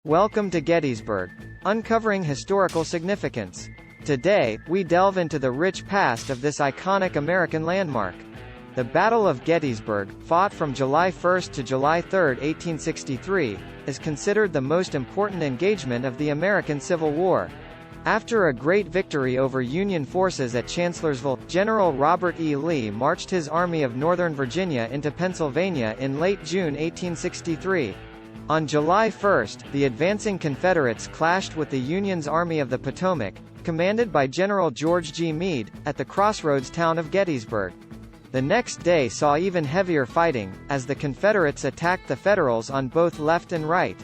Welcome to Gettysburg, uncovering historical significance. Today, we delve into the rich past of this iconic American landmark. The Battle of Gettysburg, fought from July 1 to July 3, 1863, is considered the most important engagement of the American Civil War. After a great victory over Union forces at Chancellorsville, General Robert E. Lee marched his Army of Northern Virginia into Pennsylvania in late June 1863. On July 1, the advancing Confederates clashed with the Union's Army of the Potomac, commanded by General George G. Meade, at the crossroads town of Gettysburg. The next day saw even heavier fighting, as the Confederates attacked the Federals on both left and right.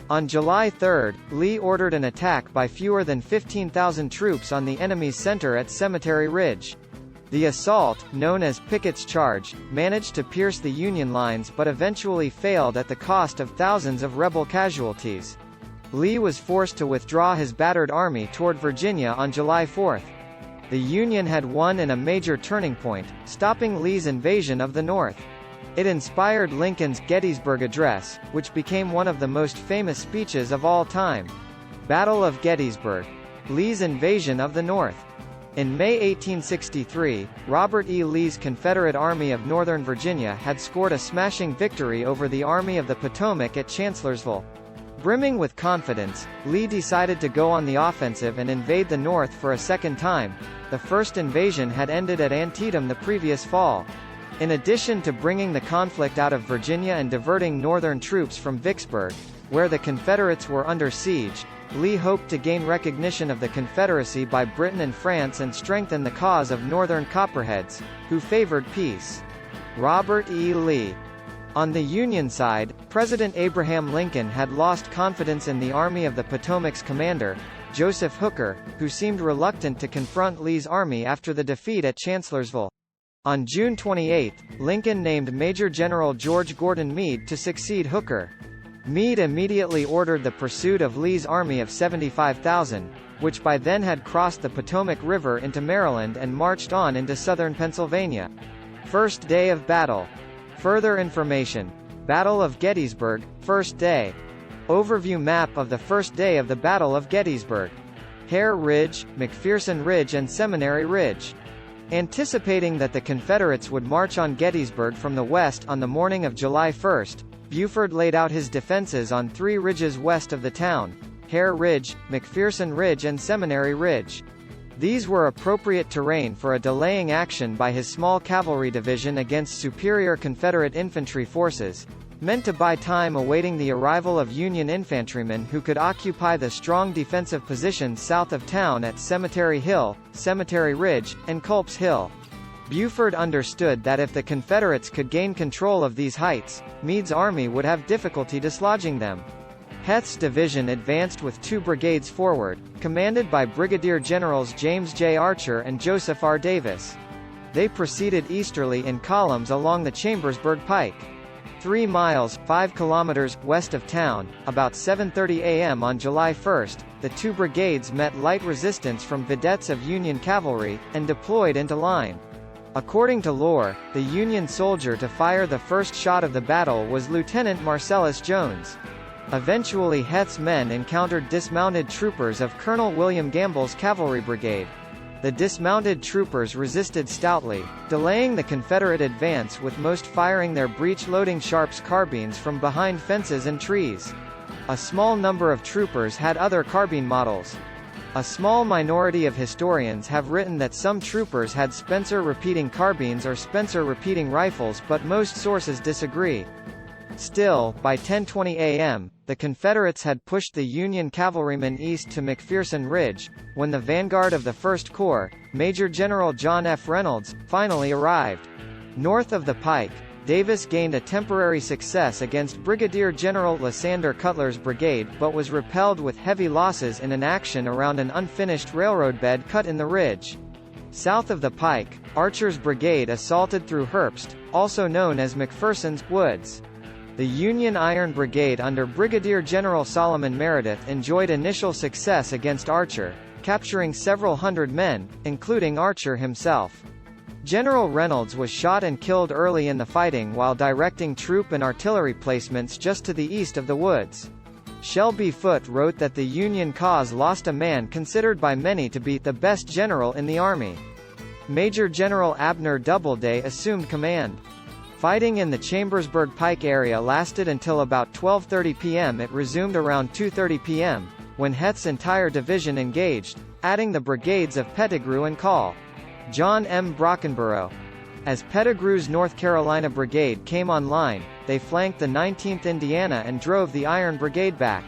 On July 3, Lee ordered an attack by fewer than 15,000 troops on the enemy's center at Cemetery Ridge. The assault, known as Pickett's Charge, managed to pierce the Union lines but eventually failed at the cost of thousands of rebel casualties. Lee was forced to withdraw his battered army toward Virginia on July 4. The Union had won in a major turning point, stopping Lee's invasion of the North. It inspired Lincoln's Gettysburg Address, which became one of the most famous speeches of all time. Battle of Gettysburg. Lee's invasion of the North. In May 1863, Robert E. Lee's Confederate Army of Northern Virginia had scored a smashing victory over the Army of the Potomac at Chancellorsville. Brimming with confidence, Lee decided to go on the offensive and invade the North for a second time. The first invasion had ended at Antietam the previous fall. In addition to bringing the conflict out of Virginia and diverting Northern troops from Vicksburg, where the Confederates were under siege, Lee hoped to gain recognition of the Confederacy by Britain and France and strengthen the cause of Northern Copperheads, who favored peace. Robert E. Lee. On the Union side, President Abraham Lincoln had lost confidence in the Army of the Potomac's commander, Joseph Hooker, who seemed reluctant to confront Lee's army after the defeat at Chancellorsville. On June 28, Lincoln named Major General George Gordon Meade to succeed Hooker. Meade immediately ordered the pursuit of Lee's army of 75,000, which by then had crossed the Potomac River into Maryland and marched on into southern Pennsylvania. First day of battle. Further information. Battle of Gettysburg, first day. Overview map of the first day of the Battle of Gettysburg. Hare Ridge, McPherson Ridge and Seminary Ridge. Anticipating that the Confederates would march on Gettysburg from the west on the morning of July 1, Buford laid out his defenses on three ridges west of the town: Hare Ridge, McPherson Ridge and Seminary Ridge. These were appropriate terrain for a delaying action by his small cavalry division against superior Confederate infantry forces, meant to buy time awaiting the arrival of Union infantrymen who could occupy the strong defensive positions south of town at Cemetery Hill, Cemetery Ridge, and Culp's Hill. Buford understood that if the Confederates could gain control of these heights, Meade's army would have difficulty dislodging them. Heth's division advanced with two brigades forward, commanded by Brigadier Generals James J. Archer and Joseph R. Davis. They proceeded easterly in columns along the Chambersburg Pike. 3 miles, 5 kilometers, west of town, about 7:30 a.m. on July 1, the two brigades met light resistance from vedettes of Union cavalry, and deployed into line. According to lore, the Union soldier to fire the first shot of the battle was Lieutenant Marcellus Jones. Eventually Heth's men encountered dismounted troopers of Colonel William Gamble's cavalry brigade. The dismounted troopers resisted stoutly, delaying the Confederate advance with most firing their breech-loading Sharps carbines from behind fences and trees. A small number of troopers had other carbine models. A small minority of historians have written that some troopers had Spencer repeating carbines or Spencer repeating rifles, but most sources disagree. Still, by 10:20 a.m., the Confederates had pushed the Union cavalrymen east to McPherson Ridge, when the vanguard of the 1st Corps, Major General John F. Reynolds, finally arrived. North of the Pike, Davis gained a temporary success against Brigadier General Lysander Cutler's brigade but was repelled with heavy losses in an action around an unfinished railroad bed cut in the ridge. South of the Pike, Archer's brigade assaulted through Herbst, also known as McPherson's Woods. The Union Iron Brigade under Brigadier General Solomon Meredith enjoyed initial success against Archer, capturing several hundred men, including Archer himself. General Reynolds was shot and killed early in the fighting while directing troop and artillery placements just to the east of the woods. Shelby Foote wrote that the Union cause lost a man considered by many to be the best general in the Army. Major General Abner Doubleday assumed command. Fighting in the Chambersburg Pike area lasted until about 12:30 p.m. It resumed around 2:30 p.m., when Heth's entire division engaged, adding the brigades of Pettigrew and Call. John M. Brockenborough. As Pettigrew's North Carolina Brigade came online, they flanked the 19th Indiana and drove the Iron Brigade back.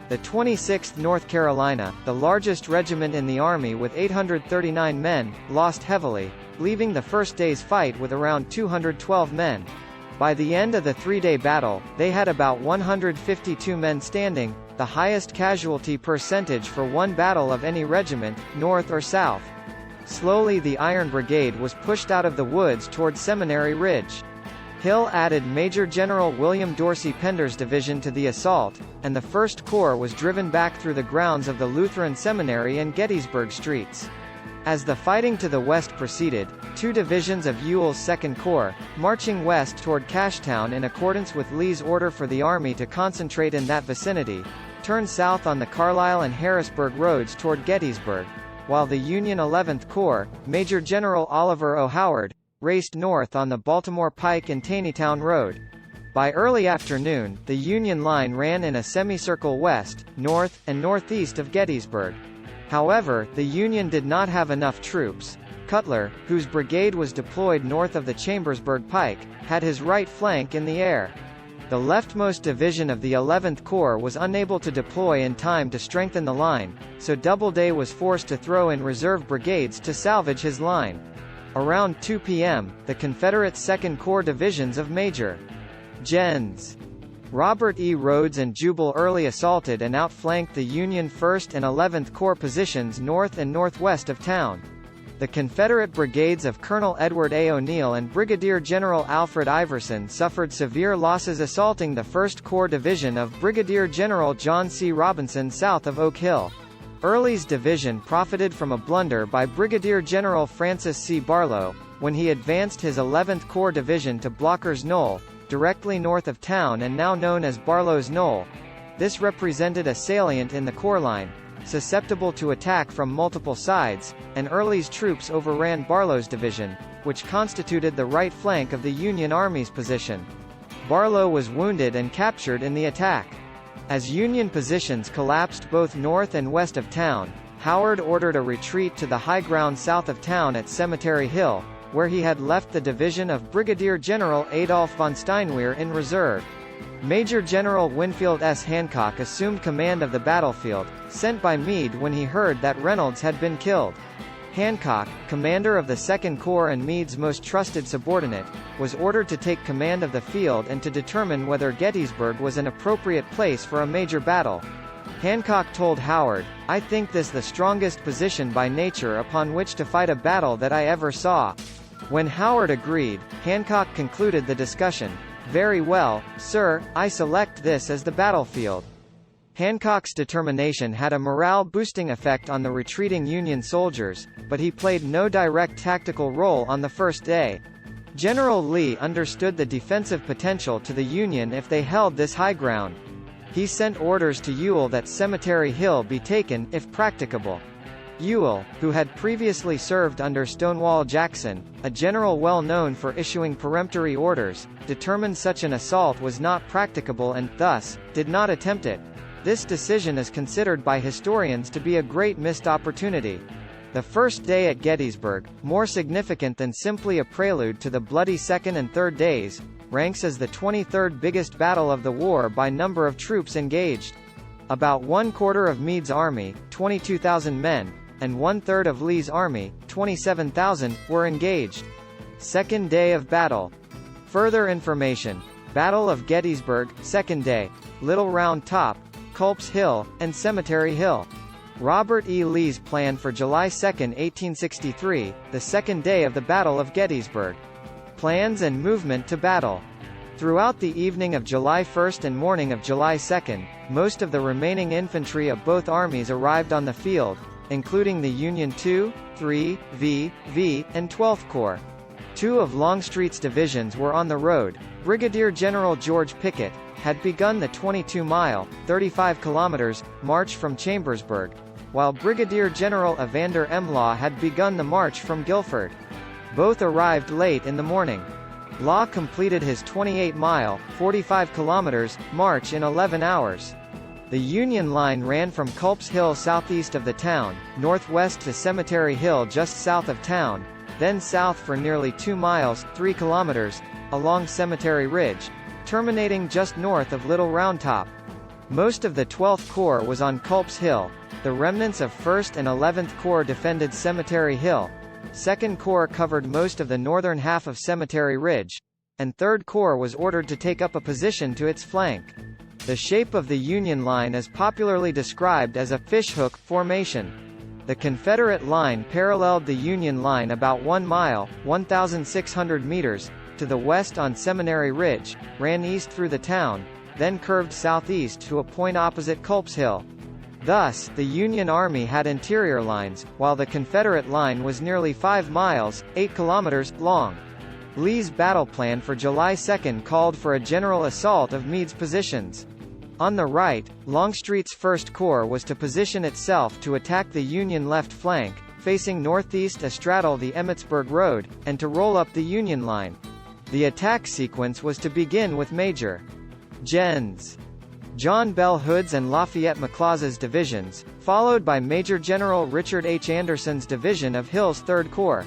The 26th North Carolina, the largest regiment in the Army with 839 men, lost heavily, leaving the first day's fight with around 212 men. By the end of the three-day battle, they had about 152 men standing, the highest casualty percentage for one battle of any regiment, North or South. Slowly the Iron Brigade was pushed out of the woods toward Seminary Ridge. Hill added Major General William Dorsey Pender's division to the assault, and the 1st Corps was driven back through the grounds of the Lutheran Seminary and Gettysburg streets. As the fighting to the west proceeded, two divisions of Ewell's 2nd Corps, marching west toward Cashtown in accordance with Lee's order for the Army to concentrate in that vicinity, turned south on the Carlisle and Harrisburg roads toward Gettysburg, while the Union 11th Corps, Major General Oliver O. Howard, raced north on the Baltimore Pike and Taneytown Road. By early afternoon, the Union line ran in a semicircle west, north, and northeast of Gettysburg. However, the Union did not have enough troops. Cutler, whose brigade was deployed north of the Chambersburg Pike, had his right flank in the air. The leftmost division of the 11th Corps was unable to deploy in time to strengthen the line, so Doubleday was forced to throw in reserve brigades to salvage his line. Around 2 p.m., the Confederate 2nd Corps divisions of Major Gens. Robert E. Rhodes and Jubal Early assaulted and outflanked the Union 1st and 11th Corps positions north and northwest of town. The Confederate brigades of Colonel Edward A. O'Neill and Brigadier General Alfred Iverson suffered severe losses assaulting the 1st Corps division of Brigadier General John C. Robinson south of Oak Hill. Early's division profited from a blunder by Brigadier General Francis C. Barlow, when he advanced his 11th Corps division to Blocker's Knoll, directly north of town and now known as Barlow's Knoll. This represented a salient in the Corps line, susceptible to attack from multiple sides, and Early's troops overran Barlow's division, which constituted the right flank of the Union Army's position. Barlow was wounded and captured in the attack. As Union positions collapsed both north and west of town, Howard ordered a retreat to the high ground south of town at Cemetery Hill, where he had left the division of Brigadier General Adolph von Steinwehr in reserve. Major General Winfield S. Hancock assumed command of the battlefield, sent by Meade when he heard that Reynolds had been killed. Hancock, commander of the 2nd Corps and Meade's most trusted subordinate, was ordered to take command of the field and to determine whether Gettysburg was an appropriate place for a major battle. Hancock told Howard, "I think this the strongest position by nature upon which to fight a battle that I ever saw." When Howard agreed, Hancock concluded the discussion, "Very well, sir, I select this as the battlefield." Hancock's determination had a morale-boosting effect on the retreating Union soldiers, but he played no direct tactical role on the first day. General Lee understood the defensive potential to the Union if they held this high ground. He sent orders to Ewell that Cemetery Hill be taken, if practicable. Ewell, who had previously served under Stonewall Jackson, a general well known for issuing peremptory orders, determined such an assault was not practicable and, thus, did not attempt it. This decision is considered by historians to be a great missed opportunity. The first day at Gettysburg, more significant than simply a prelude to the bloody second and third days, ranks as the 23rd biggest battle of the war by number of troops engaged. About 1/4 of Meade's army, 22,000 men, and 1/3 of Lee's army, 27,000, were engaged. Second day of battle. Further information: Battle of Gettysburg, Second Day, Little Round Top, Culp's Hill, and Cemetery Hill. Robert E. Lee's plan for July 2, 1863, the second day of the Battle of Gettysburg. Plans and movement to battle. Throughout the evening of July 1 and morning of July 2, most of the remaining infantry of both armies arrived on the field, including the Union 2, 3, V, and 12th Corps. Two of Longstreet's divisions were on the road, Brigadier General George Pickett, had begun the 22-mile (35 kilometers) march from Chambersburg, while Brigadier General Evander M. Law had begun the march from Guilford. Both arrived late in the morning. Law completed his 28-mile (45 kilometers) march in 11 hours. The Union line ran from Culp's Hill southeast of the town, northwest to Cemetery Hill just south of town, then south for nearly 2 miles (3 kilometers) along Cemetery Ridge, terminating just north of Little Round Top. Most of the 12th Corps was on Culp's Hill. The remnants of 1st and 11th Corps defended Cemetery Hill. 2nd Corps covered most of the northern half of Cemetery Ridge, and 3rd Corps was ordered to take up a position to its flank. The shape of the Union line is popularly described as a fishhook formation. The Confederate line paralleled the Union line about 1 mile (1,600 meters) to the west on Seminary Ridge, ran east through the town, then curved southeast to a point opposite Culp's Hill. Thus, the Union Army had interior lines, while the Confederate line was nearly 5 miles (8 kilometers) long. Lee's battle plan for July 2 called for a general assault of Meade's positions. On the right, Longstreet's 1st Corps was to position itself to attack the Union left flank, facing northeast astraddle the Emmitsburg Road, and to roll up the Union line. The attack sequence was to begin with Major Gens. John Bell Hood's and Lafayette McLaws's divisions, followed by Major General Richard H. Anderson's division of Hill's 3rd Corps.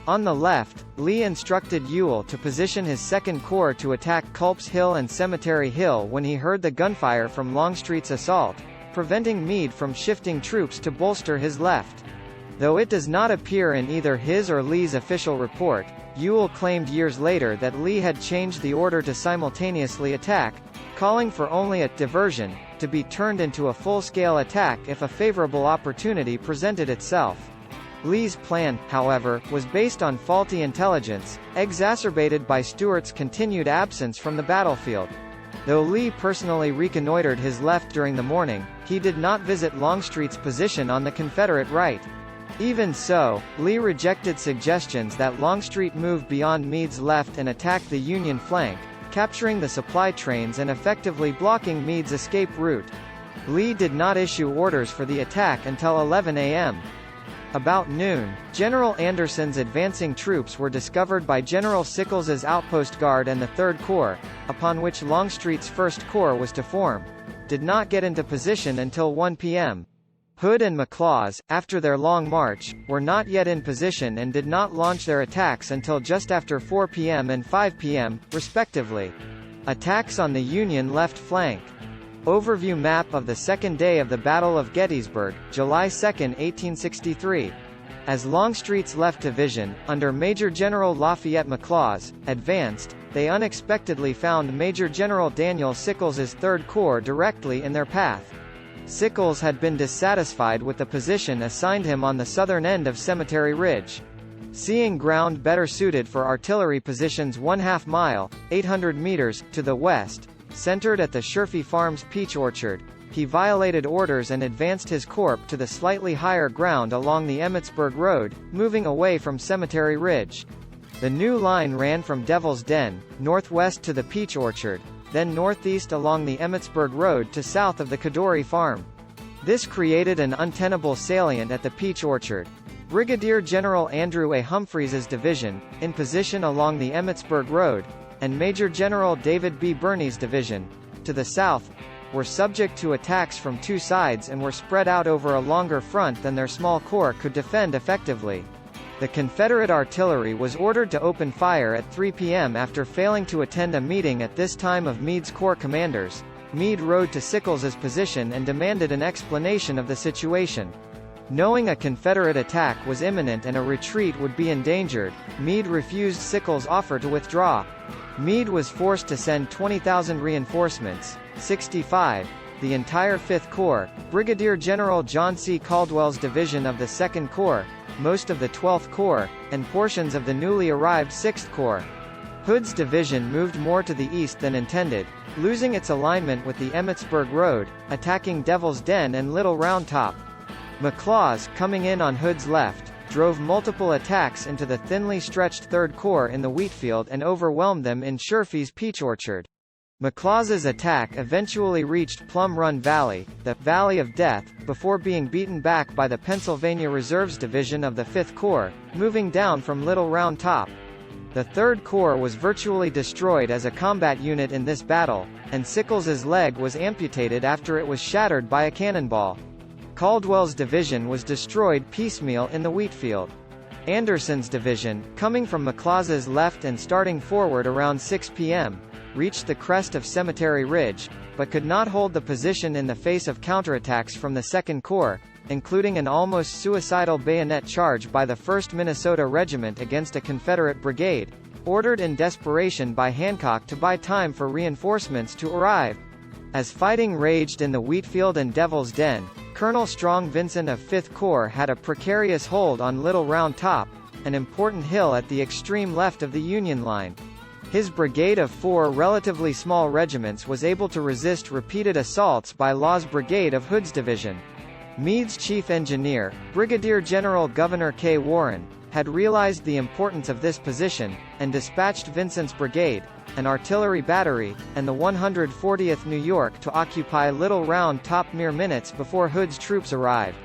On the left, Lee instructed Ewell to position his 2nd Corps to attack Culp's Hill and Cemetery Hill when he heard the gunfire from Longstreet's assault, preventing Meade from shifting troops to bolster his left. Though it does not appear in either his or Lee's official report, Ewell claimed years later that Lee had changed the order to simultaneously attack, calling for only a diversion to be turned into a full-scale attack if a favorable opportunity presented itself. Lee's plan, however, was based on faulty intelligence, exacerbated by Stuart's continued absence from the battlefield. Though Lee personally reconnoitered his left during the morning, he did not visit Longstreet's position on the Confederate right. Even so, Lee rejected suggestions that Longstreet move beyond Meade's left and attack the Union flank, capturing the supply trains and effectively blocking Meade's escape route. Lee did not issue orders for the attack until 11 a.m. About noon, General Anderson's advancing troops were discovered by General Sickles's outpost guard and the 3rd Corps, upon which Longstreet's 1st Corps was to form, did not get into position until 1 p.m. Hood and McLaws, after their long march, were not yet in position and did not launch their attacks until just after 4 p.m. and 5 p.m., respectively. Attacks on the Union left flank. Overview map of the second day of the Battle of Gettysburg, July 2, 1863. As Longstreet's left division, under Major General Lafayette McLaws, advanced, they unexpectedly found Major General Daniel Sickles's 3rd Corps directly in their path. Sickles had been dissatisfied with the position assigned him on the southern end of Cemetery Ridge. Seeing ground better suited for artillery positions 1/2 mile, 800 meters, to the west, centered at the Sherfy Farms peach orchard, he violated orders and advanced his corps to the slightly higher ground along the Emmitsburg Road, moving away from Cemetery Ridge. The new line ran from Devil's Den, northwest to the peach orchard, then northeast along the Emmitsburg Road to south of the Cadore Farm. This created an untenable salient at the peach orchard. Brigadier General Andrew A. Humphreys's division, in position along the Emmitsburg Road, and Major General David B. Birney's division, to the south, were subject to attacks from two sides and were spread out over a longer front than their small corps could defend effectively. The Confederate artillery was ordered to open fire at 3 p.m. after failing to attend a meeting at this time of Meade's corps commanders. Meade rode to Sickles's position and demanded an explanation of the situation. Knowing a Confederate attack was imminent and a retreat would be endangered, Meade refused Sickles' offer to withdraw. Meade was forced to send 20,000 reinforcements, 65, the entire 5th Corps, Brigadier General John C. Caldwell's division of the 2nd Corps, most of the 12th Corps, and portions of the newly arrived 6th Corps. Hood's division moved more to the east than intended, losing its alignment with the Emmitsburg Road, attacking Devil's Den and Little Round Top. McLaws, coming in on Hood's left, drove multiple attacks into the thinly stretched 3rd Corps in the wheatfield and overwhelmed them in Sherfy's peach orchard. McLaws' attack eventually reached Plum Run Valley, the Valley of Death, before being beaten back by the Pennsylvania Reserves Division of the 5th Corps, moving down from Little Round Top. The 3rd Corps was virtually destroyed as a combat unit in this battle, and Sickles's leg was amputated after it was shattered by a cannonball. Caldwell's division was destroyed piecemeal in the wheatfield. Anderson's division, coming from McLaws' left and starting forward around 6 p.m., reached the crest of Cemetery Ridge, but could not hold the position in the face of counterattacks from the 2nd Corps, including an almost suicidal bayonet charge by the 1st Minnesota Regiment against a Confederate brigade, ordered in desperation by Hancock to buy time for reinforcements to arrive. As fighting raged in the Wheatfield and Devil's Den, Colonel Strong Vincent of 5th Corps had a precarious hold on Little Round Top, an important hill at the extreme left of the Union line. His brigade of 4 relatively small regiments was able to resist repeated assaults by Law's brigade of Hood's division. Meade's chief engineer, Brigadier General Governor K. Warren, had realized the importance of this position, and dispatched Vincent's brigade, an artillery battery, and the 140th New York to occupy Little Round Top mere minutes before Hood's troops arrived.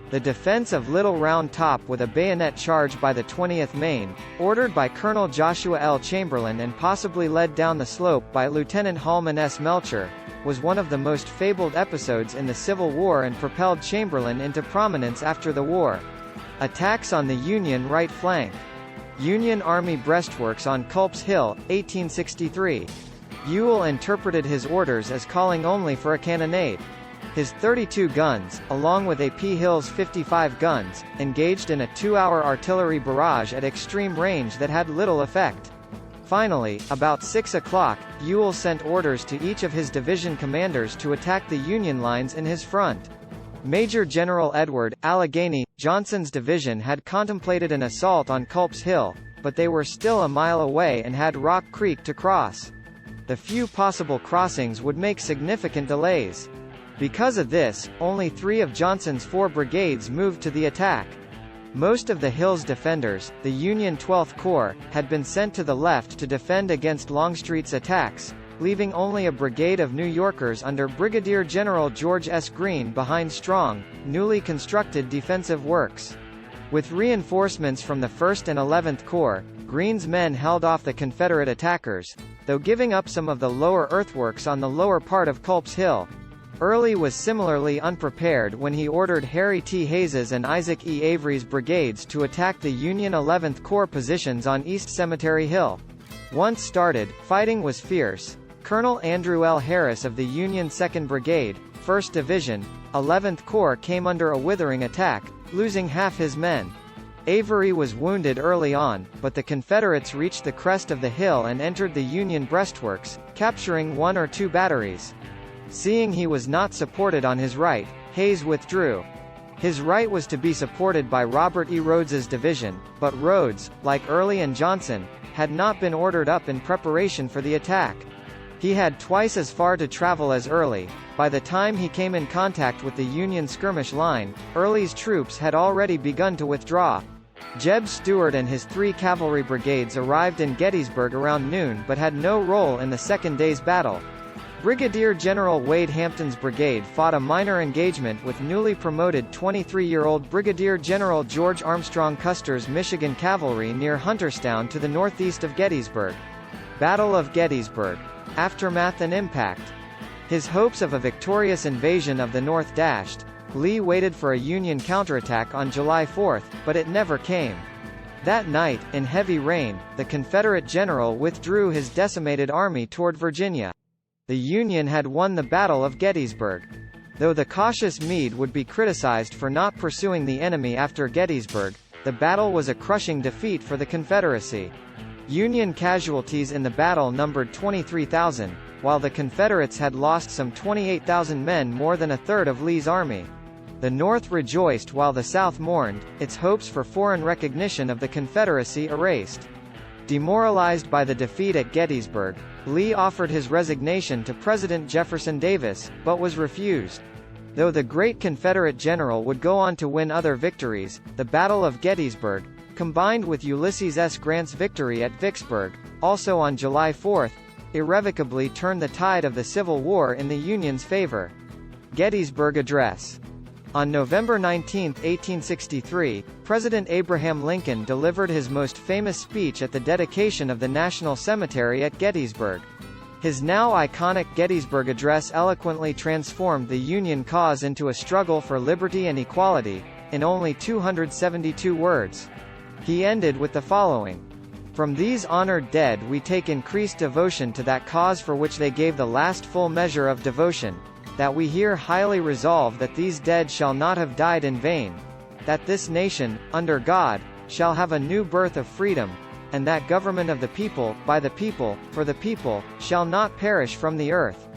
The defense of Little Round Top with a bayonet charge by the 20th Maine, ordered by Colonel Joshua L. Chamberlain and possibly led down the slope by Lieutenant Hallman S. Melcher, was one of the most fabled episodes in the Civil War and propelled Chamberlain into prominence after the war. Attacks on the Union right flank. Union Army breastworks on Culp's Hill, 1863. Ewell interpreted his orders as calling only for a cannonade. His 32 guns, along with A.P. Hill's 55 guns, engaged in a 2-hour artillery barrage at extreme range that had little effect. Finally, about 6 o'clock, Ewell sent orders to each of his division commanders to attack the Union lines in his front. Major General Edward Allegheny Johnson's division had contemplated an assault on Culp's Hill, but they were still a mile away and had Rock Creek to cross. The few possible crossings would make significant delays. Because of this, only 3 of Johnson's 4 brigades moved to the attack. Most of the hill's defenders, the Union 12th Corps, had been sent to the left to defend against Longstreet's attacks, leaving only a brigade of New Yorkers under Brigadier General George S. Greene behind strong, newly constructed defensive works. With reinforcements from the 1st and 11th Corps, Greene's men held off the Confederate attackers, though giving up some of the lower earthworks on the lower part of Culp's Hill. Early was similarly unprepared when he ordered Harry T. Hayes's and Isaac E. Avery's brigades to attack the Union 11th Corps positions on East Cemetery Hill. Once started, fighting was fierce. Colonel Andrew L. Harris of the Union 2nd Brigade, 1st Division, 11th Corps came under a withering attack, losing half his men. Avery was wounded early on, but the Confederates reached the crest of the hill and entered the Union breastworks, capturing 1 or 2 batteries. Seeing he was not supported on his right, Hayes withdrew. His right was to be supported by Robert E. Rodes's division, but Rodes, like Early and Johnson, had not been ordered up in preparation for the attack. He had twice as far to travel as Early. By the time he came in contact with the Union skirmish line, Early's troops had already begun to withdraw. Jeb Stuart and his 3 cavalry brigades arrived in Gettysburg around noon but had no role in the second day's battle. Brigadier General Wade Hampton's brigade fought a minor engagement with newly promoted 23-year-old Brigadier General George Armstrong Custer's Michigan cavalry near Hunterstown to the northeast of Gettysburg. Battle of Gettysburg. Aftermath and impact. His hopes of a victorious invasion of the North dashed. Lee waited for a Union counterattack on July 4, but it never came. That night, in heavy rain, the Confederate general withdrew his decimated army toward Virginia. The Union had won the Battle of Gettysburg. Though the cautious Meade would be criticized for not pursuing the enemy after Gettysburg, the battle was a crushing defeat for the Confederacy. Union casualties in the battle numbered 23,000, while the Confederates had lost some 28,000 men, more than a third of Lee's army. The North rejoiced while the South mourned, its hopes for foreign recognition of the Confederacy erased. Demoralized by the defeat at Gettysburg, Lee offered his resignation to President Jefferson Davis, but was refused. Though the great Confederate general would go on to win other victories, the Battle of Gettysburg, combined with Ulysses S. Grant's victory at Vicksburg, also on July 4, irrevocably turned the tide of the Civil War in the Union's favor. Gettysburg Address. On November 19, 1863, President Abraham Lincoln delivered his most famous speech at the dedication of the National Cemetery at Gettysburg. His now iconic Gettysburg Address eloquently transformed the Union cause into a struggle for liberty and equality, in only 272 words. He ended with the following: "From these honored dead we take increased devotion to that cause for which they gave the last full measure of devotion, that we here highly resolve that these dead shall not have died in vain, that this nation, under God, shall have a new birth of freedom, and that government of the people, by the people, for the people, shall not perish from the earth."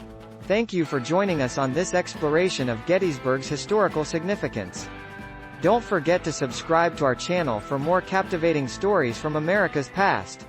Thank you for joining us on this exploration of Gettysburg's historical significance. Don't forget to subscribe to our channel for more captivating stories from America's past.